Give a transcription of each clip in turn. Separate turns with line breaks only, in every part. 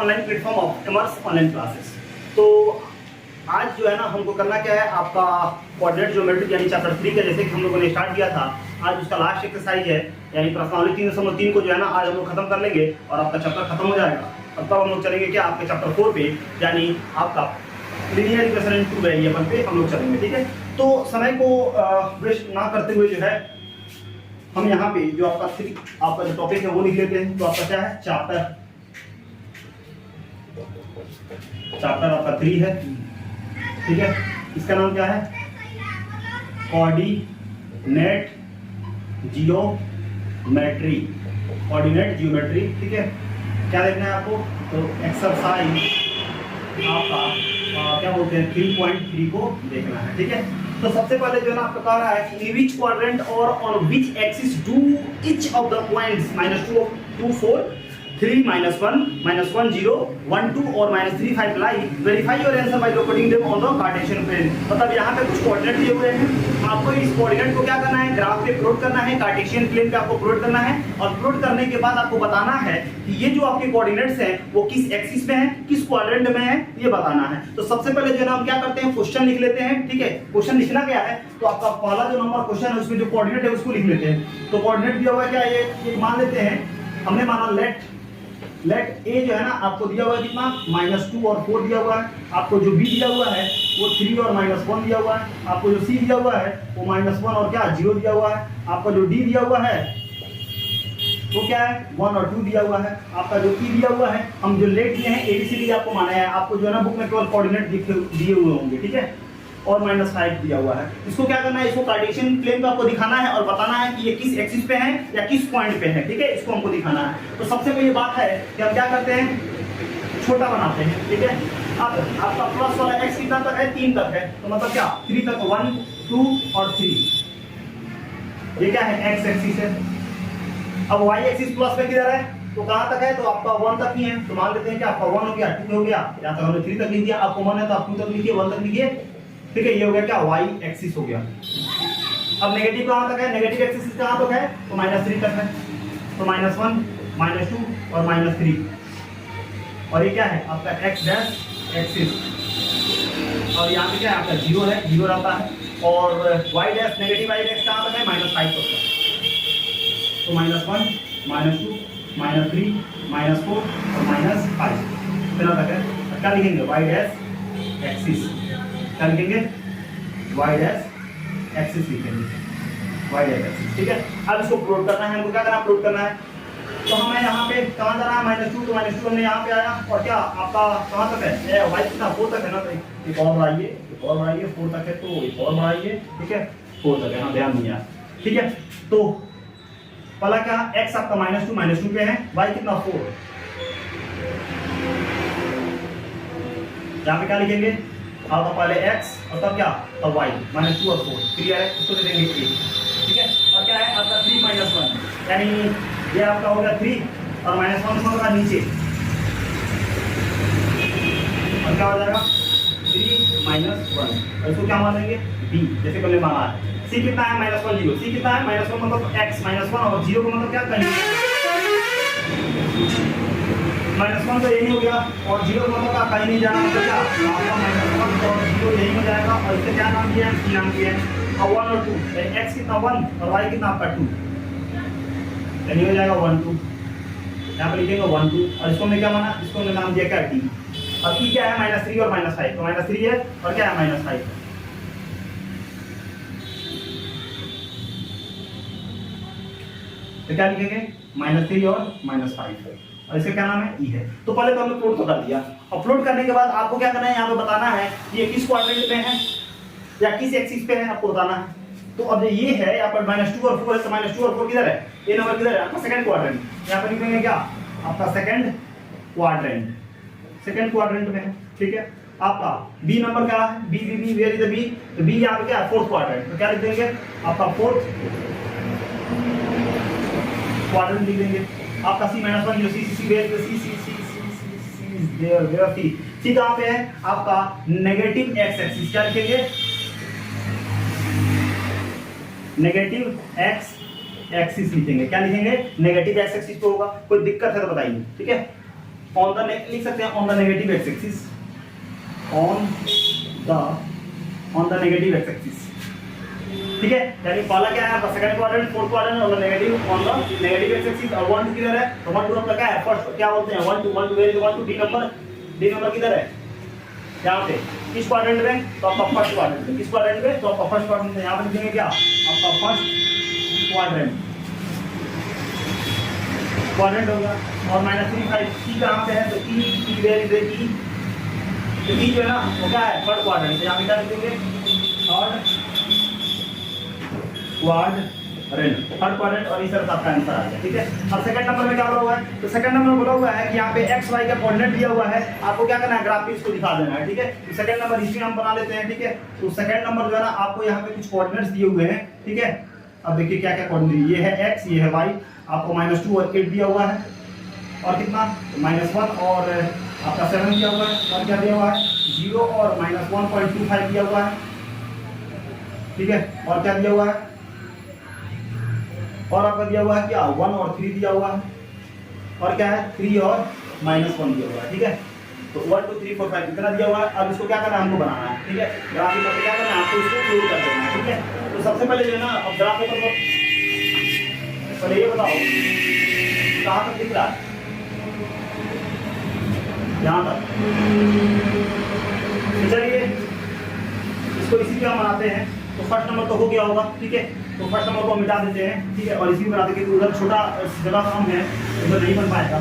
Online platform of immerse online classes. तो आज जो है ना हमको करना क्या है, आपका कोऑर्डिनेट ज्योमेट्री यानी चैप्टर 3 का जैसे कि हम लोगों ने स्टार्ट किया था, आज उसका लास्ट एक्सरसाइज है यानी प्रश्नावली 3.3 को जो है ना आज हम लोग खत्म कर लेंगे और आपका चैप्टर खत्म हो जाएगा। और तब हम लोग चलेंगे क्या आपके चैप्टर 4 पे, यानी आपका linear equation and two variable पे हम लोग चलेंगे। ठीक है, तो समय को वेस्ट ना करते हुए जो है हम यहाँ पे जो आपका जो टॉपिक है वो लिख लेते हैं। तो आपका क्या है, चैप्टर आपका 3 है। ठीक है, इसका नाम क्या है, कोऑर्डिनेट जियोमेट्री, कोऑर्डिनेट जियोमेट्री। ठीक है, क्या देखना है आपको, तो एक्सरसाइज आपका क्या बोलते हैं 3.3 को देखना है। ठीक है, तो सबसे पहले जो है ना आपका कह रहा है इन विच क्वाड्रेंट और on which axis do each of the points -2 2 4 3 -1 -1 0 1 2 और -3 5 lie, verify your answer by locating them on the Cartesian plane. मतलब यहाँ पे कुछ कोऑर्डिनेट दिए हुए हैं, आपको इस कोऑर्डिनेट को क्या करना है, ग्राफ पे प्लॉट करना है, कार्टेशियन प्लेन पे आपको प्लॉट करना है और प्लॉट करने के बाद आपको बताना है कि ये जो आपके कोऑर्डिनेट्स हैं वो किस एक्सिस में है, किस क्वाड्रेंट में है, ये बताना है। तो सबसे पहले जो है ना हम क्या करते हैं, क्वेश्चन लिख लेते हैं। ठीक है, क्वेश्चन लिखना क्या है, तो आपका पहला जो नंबर क्वेश्चन है उसमें जो कोऑर्डिनेट है उसको लिख लेते हैं। तो कोऑर्डिनेट दिया हुआ है क्या, ये मान लेते हैं, हमने माना लेट ए जो है ना आपको दिया हुआ है कितना, -2 और 4 दिया हुआ है। आपको जो बी दिया हुआ है वो 3 और -1 दिया हुआ है। आपको जो सी दिया हुआ है वो -1 और क्या 0 दिया हुआ है। आपका जो डी दिया हुआ है वो क्या है 1 और 2 दिया हुआ है। आपका जो ई दिया हुआ है, हम जो लेट दिए हैं ABCD आपको माना है, आपको जो है ना बुक में केवल कोऑर्डिनेट दिए हुए होंगे। ठीक है, और -5 दिया हुआ है। इसको क्या करना है, इसको कार्टेशियन प्लेन पे आपको दिखाना है और बताना है कि ये किस एक्सिस पे है या किस पॉइंट पे है। ठीक है, इसको हमको दिखाना है। तो सबसे पहले बात है कि हम क्या करते हैं, छोटा बनाते हैं। ठीक है, अब आपका प्लस वाला x कितना तक है, 3 तक है, तो मतलब क्या 3 तक 1 2 और 3, ये क्या है x एक्सिस है। अब y एक्सिस प्लस पे किधर है, तो कहां तक है, तो आपका 1 तक ही है। तो मान लेते हैं कि आपका 1 हो गया, 2 हो गया, या तो हमने 3 तक लिख दिया, आपको 1 है तो आप 2 तक लिखिए, 1 तक लिखिए। ठीक है, ये हो गया क्या y एक्सिस हो गया। अब नेगेटिव कहां तक है, नेगेटिव एक्सिस कहां तक है, तो -3 तक है। तो -1 -2 और -3, और ये क्या है आपका x डैश एक्सिस, और यहाँ पे क्या है आपका 0 है, 0 रहता है। और y dash negative y dash कहां तक है, -5 तक है। तो -1 -2 -3 -4 और -5 इतना तक है। क्या लिखेंगे, y डैश एक्सिस, क्या लिखेंगे, y डैश एक्सिस लिखेंगे, y डैश एक्सिस। ठीक है, अब इसको प्लॉट करना है, हमको क्या करना है, प्लॉट करना है। तो हमें यहाँ पे कहाँ जाना है, -2, तो -2 हमने यहाँ पे आया, और क्या आपका कहाँ तक है, y कितना 4 तक है ना, तो एक और बढ़ाइए 4 तक है, तो एक और बढ़ाइए। ठीक है, 4 तक है, हाँ ध्यान दिया। ठीक है, तो पहला क्या, x आपका -2 पे है, y कितना 4, यहाँ पे क्या लिखेंगे, आपका पहले x और तब क्या, तब y, -2 और 4 क्लियर है, इसको दे देंगे 3। ठीक है, और क्या है आपका 3 -1, यानी ये आपका हो गया 3 और -1 होगा नीचे, और क्या हो जाएगा 3 -1, और इसको क्या मान लेंगे b, जैसे पहले माना है। c कितना है, -1 0, c कितना है -1 मतलब x, -1 और 0 का मतलब क्या, कहीं -1 तो यही हो गया, और 0 का मतलब कहीं नहीं जाना, मतलब क्या आपका -1 और 0 यही हो जाएगा। और इसका क्या नाम दिया है, c नाम दिया है। अब 1 और 2, x कितना 1 और y कितना आपका 2, यानी हो जाएगा 1 2, यहाँ पर लिखेंगे 1 2, और इसको हमने क्या माना, इसको हमने नाम दिया क्या d। अब e क्या है, -3 और -5, तो -3 है और क्या है -5, तो क्या लिखेंगे -3 और -5, और इसका क्या नाम है, ई है। तो पहले तो हमने प्लॉट तो कर दिया, अपलोड करने के बाद आपको क्या करना है, यहाँ पे बताना है कि ये किस क्वाड्रेंट में है या किस एक्सिस पे है, आपको बताना है। तो अब ये है यहाँ पर -2 और 4 है, तो -2 और 4 किधर है, ये नंबर किधर है, आपका सेकंड क्वाड्रेंट, यहाँ पर लिखेंगे क्या, आपका सेकंड क्वाड्रेंट में है। ठीक है, आपका बी नंबर क्या है, B B B where is the B, तो बी यहाँ पे क्या है, फोर्थ क्वाड्रेंट, तो क्या लिख देंगे, आपका फोर्थ क्वाड्रेंट लिख देंगे। आपका C -1 जो C where is the C there C कहाँ पे है, आपका नेगेटिव x एक्सिस, क्या लिखेंगे, नेगेटिव x एक्सिस लिखेंगे, क्या लिखेंगे, नेगेटिव x एक्सिस पे होगा। कोई दिक्कत है तो बताइए। ठीक है, ऑन द लिख सकते हैं on the negative x axis, on the negative x axis, ठीक है। यानी पहला क्या है, सेकंड क्वाड्रेंट, फोर्थ क्वाड्रेंट और negative on the negative x axis. और 1 2 किधर है, तो 1 2 आपका क्या है, फर्स्ट क्या बोलते हैं 1 2 1 2 वेरी 1 2 डी नंबर किधर है, यहाँ पे किस क्वाड्रेंट में, तो आपका फर्स्ट क्वाड्रेंट में। किस क्वाड्रेंट में, तो आपका फर्स्ट क्वाड्रेंट में। यहाँ पे लिखेंगे क्या, आपका फर्स्ट क्वाड्रेंट होगा। और -3 5 ई कहाँ पे है, तो ई वेयर इज ई, तो ई जो है ना वो क्या है, थर्ड क्वाड्रेंट। यहाँ पे क्या लिखेंगे, थर्ड क्वाड्रेंट, और इस तरह आपका आंसर आ गया, ठीक है। अब सेकंड नंबर में क्या बोला हुआ है, तो सेकंड नंबर में बोला हुआ है कि यहाँ पे एक्स वाई का कोऑर्डिनेट दिया हुआ है, आपको क्या करना है, ग्राफ पे इसको दिखा देना है, ठीक है। तो सेकंड नंबर हिस्ट्री हम बना लेते हैं, ठीक है। तो सेकंड नंबर जो है ना आपको यहाँ पे कुछ कोऑर्डिनेट्स दिए हुए हैं, ठीक है। अब देखिए क्या क्या कोऑर्डिनेट, ये है एक्स, ये है वाई, आपको -2 और 8 दिया हुआ है, और कितना -1 और आपका 7 दिया हुआ है, और क्या दिया हुआ है 0 और -1.25 दिया हुआ है, ठीक है। और क्या दिया हुआ है, और आपका दिया हुआ है क्या 1 और 3 दिया हुआ है, और क्या है 3 और -1 दिया हुआ है, ठीक है। तो 1 2 3 4 5 इतना दिया हुआ है। अब इसको क्या करना है, हमको बनाना है, ठीक है। ग्राफ पेपर पे क्या करना है, आपको इसको क्लोज कर देना है, ठीक है। तो सबसे पहले जो है ना, अब ग्राफ पेपर पर पहले ये बताओ कहाँ तक दिख रहा है, यहाँ तक। तो चलिए इसको इसी पे हम बनाते हैं। तो फर्स्ट नंबर तो हो गया होगा, ठीक है। तो फर्स्ट नंबर को हम मिटा देते हैं, ठीक है, और इसी में बना देंगे। उधर छोटा जगह कम है, उधर नहीं बन पाएगा।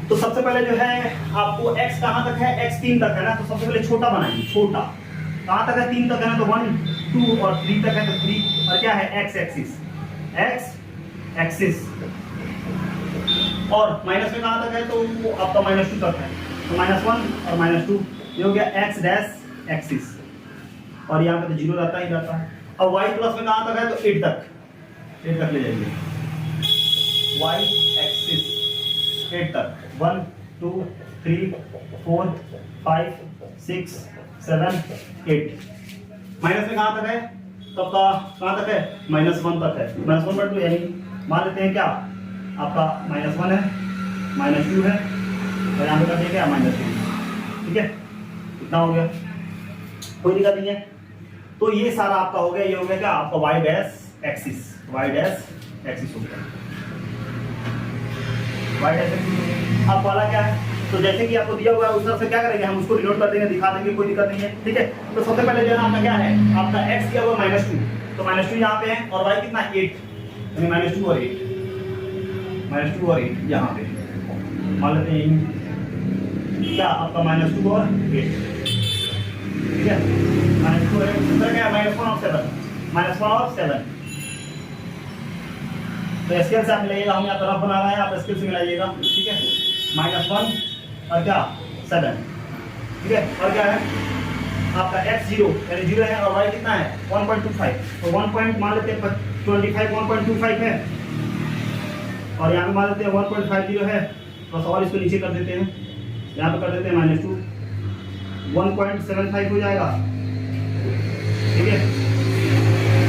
तो सबसे पहले जो है आपको x कहाँ तक है, x 3 तक है ना, तो सबसे पहले छोटा बनाएंगे। छोटा कहाँ तक है, 3 तक है ना, तो 1 2 और 3 तक है, तो 3। और क्या है x एक्सिस, और माइनस में कहाँ तक है, तो वो आपका -2 तक है, तो -1 और -2 ये हो गया x डैश एक्सिस, और यहाँ पे तो 0 रहता ही रहता है। अब y प्लस में कहाँ तक है, तो 8 तक ले जाइए, y एक्सिस 8 तक, 1 2 3 4 5 6 7 8। माइनस में कहाँ तक है, तो आपका कहाँ तक है, -1 तक है, -1/2, यानी मान लेते हैं क्या आपका -1 है, -2 है, और यहाँ पे कर दिया क्या -3, ठीक है। इतना हो गया, कोई दिक्कत नहीं है। तो ये सारा आपका हो गया, ये हो गया क्या आपका y डैश एक्सिस हो गया, y डैश एक्सिस। अब वाला क्या है, तो जैसे कि आपको दिया हुआ है उस तरह से क्या करेंगे, हम उसको डिनोट कर देंगे, दिखा देंगे, कोई दिक्कत नहीं है, ठीक है। तो सबसे पहले जो है आपका क्या है, आपका x दिया हुआ -2, तो -2 यहाँ पे है, और y कितना 8, यानी -2 और 8 यहाँ पे मान लेते हैं क्या आपका -2 और 8, ठीक है। -2 और 8 क्या है, -1 और 7। तो स्केल से आप मिलाइएगा, हम यहाँ तरफ बना रहे हैं, आप स्केल से मिलाइएगा, ठीक है। -1 और क्या 7, ठीक है। और क्या है आपका x 0 यानी 0 है, और y कितना है 1.25, तो 1 मान लेते हैं 25 1.25 है, और यहाँ पे मान लेते हैं 1.50 है, बस और इसको नीचे कर देते हैं, यहाँ पे कर देते हैं -2, 1.75 हो जाएगा, ठीक है।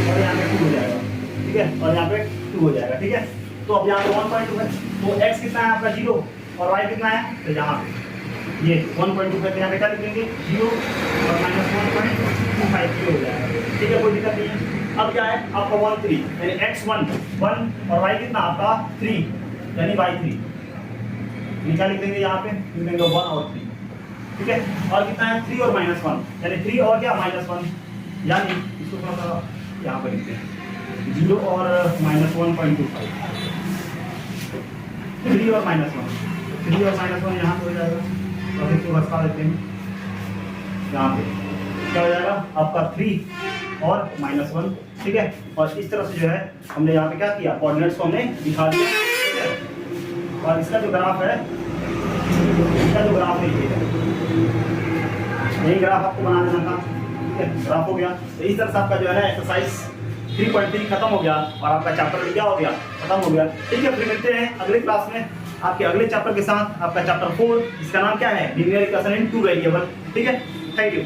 और यहाँ पे 2 हो जाएगा, ठीक है, और यहाँ पे 2 हो जाएगा, ठीक है। तो अब यहाँ पे 1.2 है, तो x कितना है आपका 0 और y कितना है, तो यहाँ पे ये 1.2 करके यहाँ पे क्या लिखेंगे 0 और -1.25 हो जाएगा, ठीक है, कोई दिक्कत नहीं है। अब क्या है आपका 1 3 यानी x 1 और y कितना आपका 3 यानी y 3, नीचे लिख देंगे, यहाँ पे लिख देंगे 1 और 3, ठीक है। और कितना है 3 और -1 यानी 3 और क्या -1, यानी इसको थोड़ा सा यहाँ पर लिखते हैं 0 और -1.25, 3 और -1 यहाँ पे हो जाएगा, और इसको घटा देते हैं, यहाँ पे क्या हो जाएगा आपका 3 और -1, ठीक है। और इस तरह से जो है हमने यहाँ पे क्या किया, कोऑर्डिनेट्स को हमने दिखा दिया, ठीक है। और इसका जो ग्राफ है, यही ग्राफ आपको बना देना था, ठीक है। ग्राफ हो गया, तो इस तरह से आपका जो है ना एक्सरसाइज 3.3 खत्म हो गया, और आपका चैप्टर क्या हो गया, खत्म हो गया, ठीक है। फिर मिलते हैं अगले क्लास में आपके अगले चैप्टर के साथ, आपका चैप्टर 4 जिसका नाम क्या है, लीनियर इक्वेशन इन 2 वेरिएबल, ठीक है। Thank you.